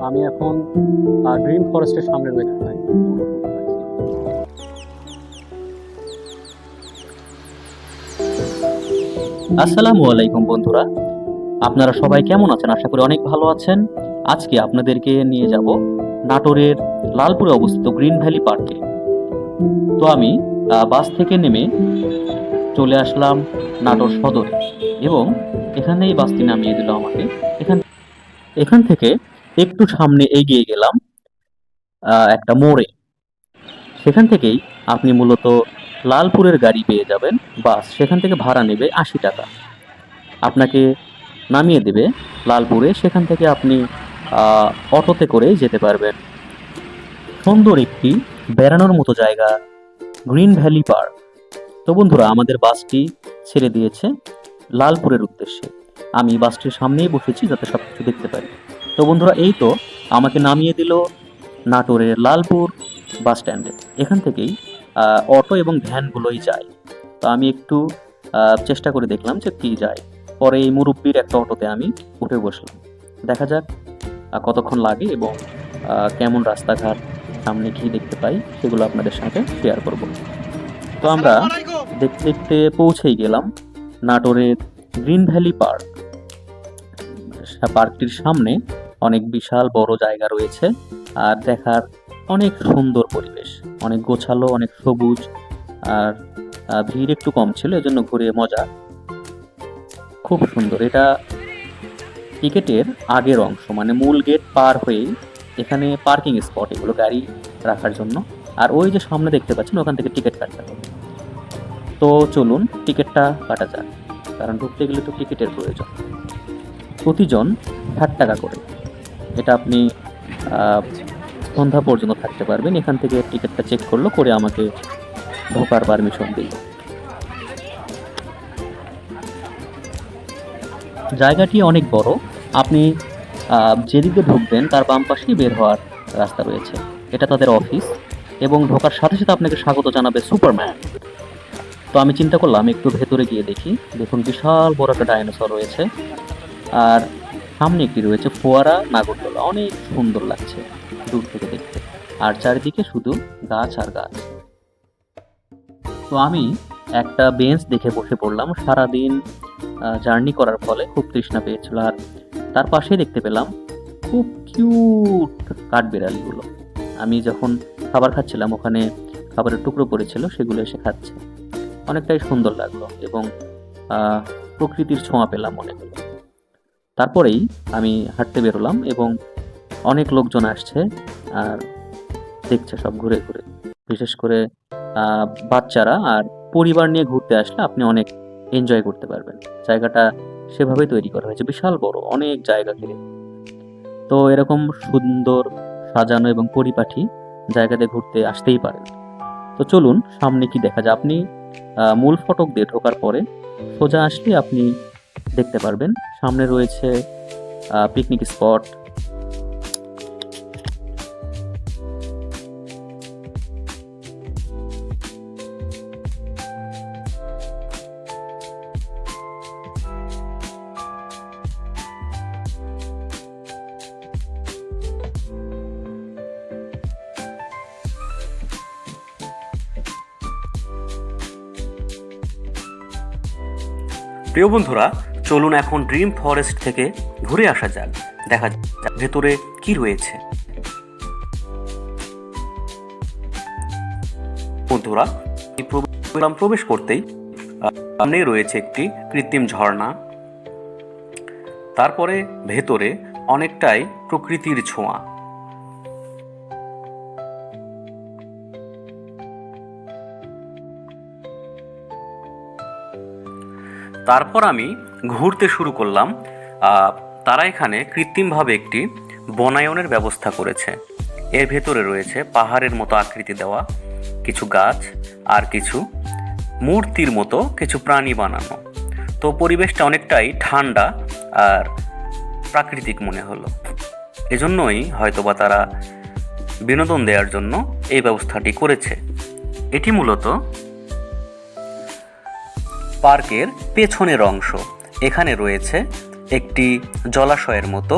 আমি এখন ড্রিম ফরেস্টের সামনে রয়েছে ভাই। আসসালামু আলাইকুম বন্ধুরা, আপনারা সবাই কেমন আছেন? আশা করি অনেক ভালো আছেন। আজকে আপনাদেরকে নিয়ে যাব নাটোরের লালপুরে অবস্থিত গ্রিন ভ্যালি পার্কে। তো আমি বাস থেকে নেমে চলে আসলাম নাটোর সদরে এবং এখানেই বাসটি নামিয়ে দিল আমাকে। এখান এখান থেকে একটু সামনে এগিয়ে গেলাম একটা মোড়ে। সেখান থেকেই আপনি মূলত লালপুরের গাড়ি পেয়ে যাবেন। বাস সেখান থেকে ভাড়া নেবে ৮০ টাকা। আপনাকে নামিয়ে দেবে লালপুরে। সেখান থেকে আপনি অটোতে করে যেতে পারবেন। সুন্দর একটি বেড়ানোর মতো জায়গা গ্রিন ভ্যালি পার্ক। তো বন্ধুরা, আমাদের বাসটি ছেড়ে দিয়েছে লালপুরের উদ্দেশ্যে। আমি বাসটির সামনেই বসেছি যাতে সবকিছু দেখতে পারি। তো বন্ধুরা, এই তো আমাকে নামিয়ে দিল নাটোরের লালপুর বাস স্ট্যান্ডে। এখান থেকেই অটো এবং ভ্যানগুলোই যায়। তো আমি একটু চেষ্টা করে দেখলাম যে কি যায়। পরে এই মুরব্বির একটা অটোতে আমি উঠে বসলাম। দেখা যাক কতক্ষণ লাগে এবং কেমন রাস্তাঘাট, সামনে কি দেখতে পাই সেগুলো আপনাদের সাথে শেয়ার করব। তো আমরা দেখতে দেখতে পৌঁছেই গেলাম নাটোরের গ্রিন ভ্যালি পার্ক। পার্কটির সামনে অনেক বিশাল বড় জায়গা রয়েছে আর দেখার অনেক সুন্দর পরিবেশ, অনেক গোছালো, অনেক সবুজ। আর ভিড় একটু কম ছিল, এজন্য ঘুরে মজা। খুব সুন্দর। এটা টিকেটের আগের অংশ, মানে মূল গেট পার হয়েই এখানে পার্কিং স্পট, এগুলো গাড়ি রাখার জন্য। আর ওই যে সামনে দেখতে পাচ্ছেন, ওখান থেকে টিকিট কাটতে হবে। তো চলুন টিকিটটা কাটা যাক, কারণ ঢুকতে গেলে তো টিকিটের প্রয়োজন। প্রতিজন ৬০ টাকা করে। এটা আপনি সন্ধ্যা পর্যন্ত থাকতে পারবেন। এখান থেকে টিকিটটা চেক করলো, করে আমাকে ঢোকার পারমিশন দিল। জায়গাটি অনেক বড়। আপনি যেদিকে ঢুকবেন তার বাম পাশেই বের হওয়ার রাস্তা রয়েছে। এটা তাদের অফিস এবং ঢোকার সাথে সাথে আপনাকে স্বাগত জানাবে সুপারম্যান। তো আমি চিন্তা করলাম একটু ভেতরে গিয়ে দেখি। দেখুন, বিশাল বড় একটা ডাইনোসর রয়েছে আর সামনে একটি রয়েছে ফোয়ারা, নাগরদোলা। অনেক সুন্দর লাগছে দূর থেকে দেখতে। আর চারিদিকে শুধু গাছ আর গাছ। তো আমি একটা বেঞ্চ দেখে বসে পড়লাম। সারাদিন জার্নি করার ফলে খুব তৃষ্ণা পেয়েছিল। আর তার পাশেই দেখতে পেলাম খুব কিউট কাঠবিড়ালিগুলো। আমি যখন খাবার খাচ্ছিলাম, ওখানে খাবারের টুকরো পড়েছিল, সেগুলো এসে খাচ্ছে। অনেকটাই সুন্দর লাগলো এবং প্রকৃতির ছোঁয়া পেলাম মনে হলো। তারপরেই আমি হাঁটতে বেরোলাম এবং অনেক লোকজন আসছে আর দেখছে সব ঘুরে ঘুরে। বিশেষ করে বাচ্চারা আর পরিবার নিয়ে ঘুরতে আসলে আপনি অনেক এনজয় করতে পারবেন। জায়গাটা সেভাবেই তৈরি করা হয়েছে, বিশাল বড়, অনেক জায়গা ঘিরে। তো এরকম সুন্দর সাজানো এবং পরিপাটি জায়গাতে ঘুরতে আসতেই পারেন। তো চলুন সামনে কি দেখা যায়। আপনি মূল ফটক দিয়ে ঢোকার পরে সোজা আসলে আপনি দেখতে পারবেন সামনে রয়েছে পিকনিক স্পট। প্রিয় বন্ধুরা, চলুন এখন ড্রিম ফরেস্ট থেকে ঘুরে আসা যাক। দেখা যাক ভেতরে কি রয়েছে। বন্ধুরা, প্রবেশ করতেই সামনে রয়েছে একটি কৃত্রিম ঝর্ণা। তারপরে ভেতরে অনেকটাই প্রকৃতির ছোঁয়া। তারপর আমি ঘুরতে শুরু করলাম। তারা এখানে কৃত্রিমভাবে একটি বনায়নের ব্যবস্থা করেছে। এর ভেতরে রয়েছে পাহাড়ের মতো আকৃতি দেওয়া কিছু গাছ আর কিছু মূর্তির মতো কিছু প্রাণী বানানো। তো পরিবেশটা অনেকটাই ঠান্ডা আর প্রাকৃতিক মনে হলো। এজন্যই হয়তোবা তারা বিনোদন দেওয়ার জন্য এই ব্যবস্থাটি করেছে। এটি মূলত পার্কের পেছনের অংশ। এখানে রয়েছে একটি জলাশয়ের মতো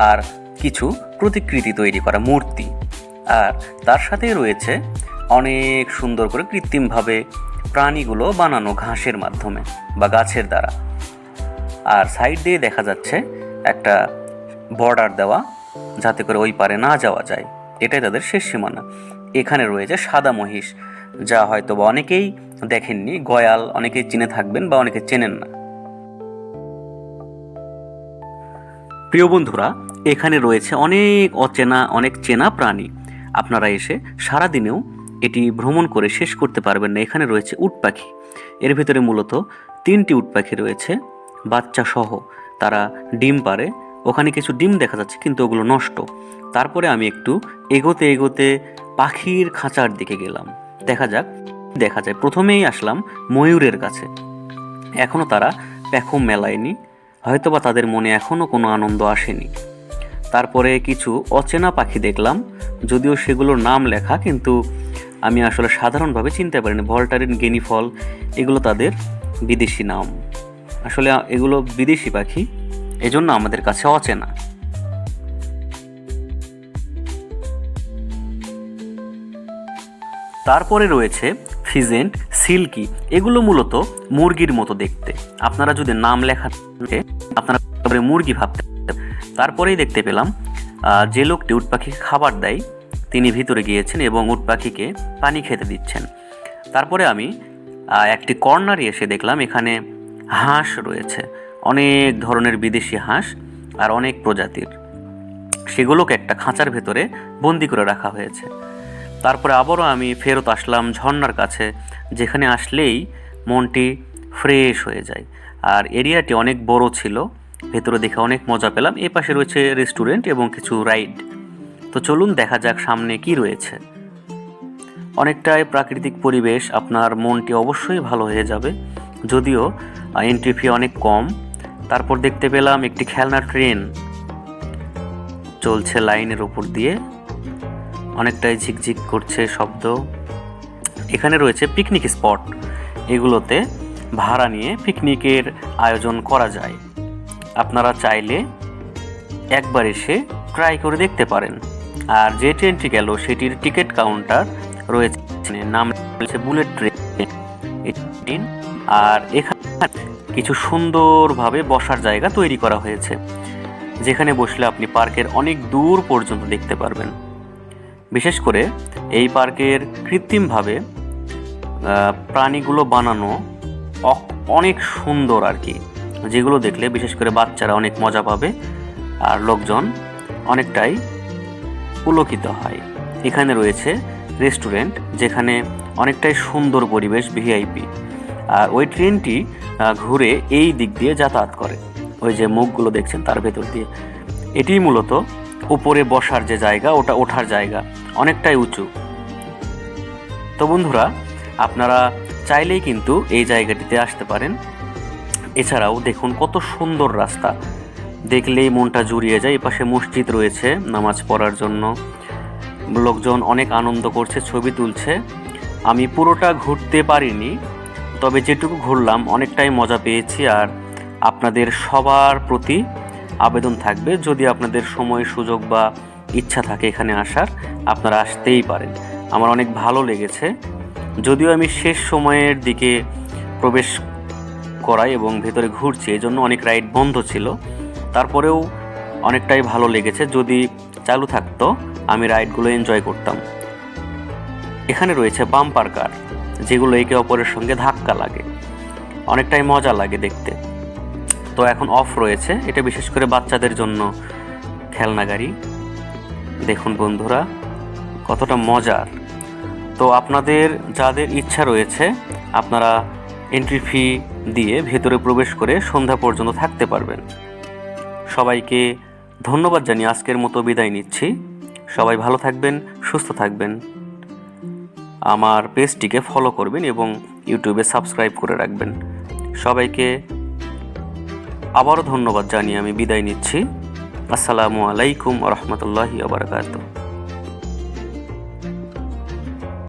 আর কিছু প্রতিকৃতি তৈরি করা মূর্তি, আর তার সাথেই রয়েছে অনেক সুন্দর করে কৃত্রিমভাবে প্রাণীগুলো বানানো ঘাসের মাধ্যমে বা গাছের দ্বারা। আর সাইড দিয়ে দেখা যাচ্ছে একটা বর্ডার দেওয়া, যাতে করে ওই পারে না যাওয়া যায়, এটাই তাদের শেষ সীমানা। এখানে রয়েছে সাদা মহিষ, যা হয়তো বা অনেকেই দেখেননি, গয়াল অনেকেই চিনে থাকবেন বা অনেকে চেনেন না। প্রিয় বন্ধুরা, এখানে রয়েছে অনেক অচেনা, অনেক চেনা প্রাণী। আপনারা এসে সারাদিনেও এটি ভ্রমণ করে শেষ করতে পারবেন না। এখানে রয়েছে উট পাখি, এর ভিতরে মূলত 3টি উট পাখি রয়েছে বাচ্চা সহ, তারা ডিম পারে। ওখানে কিছু ডিম দেখা যাচ্ছে কিন্তু ওগুলো নষ্ট। তারপরে আমি একটু এগোতে এগোতে পাখির খাঁচার দিকে গেলাম, দেখা যায়। প্রথমেই আসলাম ময়ূরের কাছে। এখনও তারা পেখম মেলায়নি, হয়তোবা তাদের মনে এখনও কোনো আনন্দ আসেনি। তারপরে কিছু অচেনা পাখি দেখলাম, যদিও সেগুলোর নাম লেখা, কিন্তু আমি আসলে সাধারণভাবে চিনতে পারিনি। ভল্টারিন, গিনিফল, এগুলো তাদের বিদেশি নাম। আসলে এগুলো বিদেশি পাখি, এজন্য আমাদের কাছে অচেনা। তারপরে রয়েছে ফিজেন্ট, সিল্কি, এগুলো মূলত মুরগির মতো দেখতে। আপনারা যদি নাম লেখা আপনারা মুরগি ভাবতে। তারপরেই দেখতে পেলাম যে লোকটি উট পাখিকে খাবার দেয়, তিনি ভিতরে গিয়েছেন এবং উট পাখিকে পানি খেতে দিচ্ছেন। তারপরে আমি একটি কর্নারে এসে দেখলাম এখানে হাঁস রয়েছে, অনেক ধরনের বিদেশি হাঁস আর অনেক প্রজাতির। সেগুলোকে একটা খাঁচার ভেতরে বন্দি করে রাখা হয়েছে। তারপরে আবারও আমি ফেরত আসলাম ঝর্ণার কাছে, যেখানে আসলেই মনটি ফ্রেশ হয়ে যায়। আর এরিয়াটি অনেক বড় ছিল, ভেতরে দেখে অনেক মজা পেলাম। এ পাশে রয়েছে রেস্টুরেন্ট এবং কিছু রাইড। তো চলুন দেখা যাক সামনে কি রয়েছে। অনেকটাই প্রাকৃতিক পরিবেশ, আপনার মনটি অবশ্যই ভালো হয়ে যাবে, যদিও এন্ট্রি ফি অনেক কম। তারপর দেখতে পেলাম একটি খেলনা ট্রেন চলছে লাইনের উপর দিয়ে, অনেকটাই ঝিকঝিক করছে শব্দ। এখানে রয়েছে পিকনিক স্পট, এগুলোতে ভাড়া নিয়ে পিকনিকের আয়োজন করা যায়। আপনারা চাইলে একবার এসে ট্রাই করে দেখতে পারেন। আর যে ট্রেনটি গেল সেটির টিকিট কাউন্টার রয়েছে, নাম রয়েছে বুলেট ট্রেন। আর এখানে কিছু সুন্দরভাবে বসার জায়গা তৈরি করা হয়েছে, যেখানে বসলে আপনি পার্কের অনেক দূর পর্যন্ত দেখতে পারবেন। বিশেষ করে এই পার্কের কৃত্রিমভাবে প্রাণীগুলো বানানো অনেক সুন্দর আর কি, যেগুলো দেখলে বিশেষ করে বাচ্চারা অনেক মজা পাবে আর লোকজন অনেকটাই পুলকিত হয়। এখানে রয়েছে রেস্টুরেন্ট, যেখানে অনেকটাই সুন্দর পরিবেশ, ভিআইপি। আর ওই ট্রেনটি ঘুরে এই দিক দিয়ে যাতায়াত করে, ওই যে মুখগুলো দেখছেন তার ভেতর দিয়ে। এটি মূলত উপরে বসার যে জায়গা, ওটা ওঠার জায়গা, অনেকটাই উঁচু। তো বন্ধুরা, আপনারা চাইলেই কিন্তু এই জায়গাটিতে আসতে পারেন। এছাড়াও দেখুন কত সুন্দর রাস্তা, দেখলেই মনটা জুড়িয়ে যায়। এপাশে মসজিদ রয়েছে নামাজ পড়ার জন্য, লোকজন অনেক আনন্দ করছে, ছবি তুলছে। আমি পুরোটা ঘুরতে পারিনি, তবে যেটুকু ঘুরলাম অনেকটাই মজা পেয়েছি। আর আপনাদের সবার প্রতি আবেদন থাকবে, যদি আপনাদের সময়, সুযোগ বা ইচ্ছা থাকে এখানে আসার, আপনারা আসতেই পারেন। আমার অনেক ভালো লেগেছে, যদিও আমি শেষ সময়ের দিকে প্রবেশ করাই এবং ভেতরে ঘুরছি, এই জন্য অনেক রাইড বন্ধ ছিল। তারপরেও অনেকটাই ভালো লেগেছে, যদি চালু থাকতো আমি রাইডগুলো এনজয় করতাম। এখানে রয়েছে বাম্পার কার, যেগুলো একে অপরের সঙ্গে ধাক্কা লাগে, অনেকটাই মজা লাগে দেখতে। তো এখন অফ রয়েছে, এটা বিশেষ করে বাচ্চাদের জন্য খেলনা গাড়ি। দেখুন বন্ধুরা কতটা মজার। তো আপনাদের যাদের ইচ্ছা রয়েছে, আপনারা এন্ট্রি ফি দিয়ে ভেতরে প্রবেশ করে সন্ধ্যা পর্যন্ত থাকতে পারবেন। সবাইকে ধন্যবাদ জানিয়ে আজকের মতো বিদায় নিচ্ছি। সবাই ভালো থাকবেন, সুস্থ থাকবেন। আমার পেজটিকে ফলো করবেন এবং ইউটিউবে সাবস্ক্রাইব করে রাখবেন। সবাইকে আবারও ধন্যবাদ জানিয়ে আমি বিদায় নিচ্ছি। আসসালামু আলাইকুম ওয়া রাহমাতুল্লাহি ওয়া বারাকাতুহু।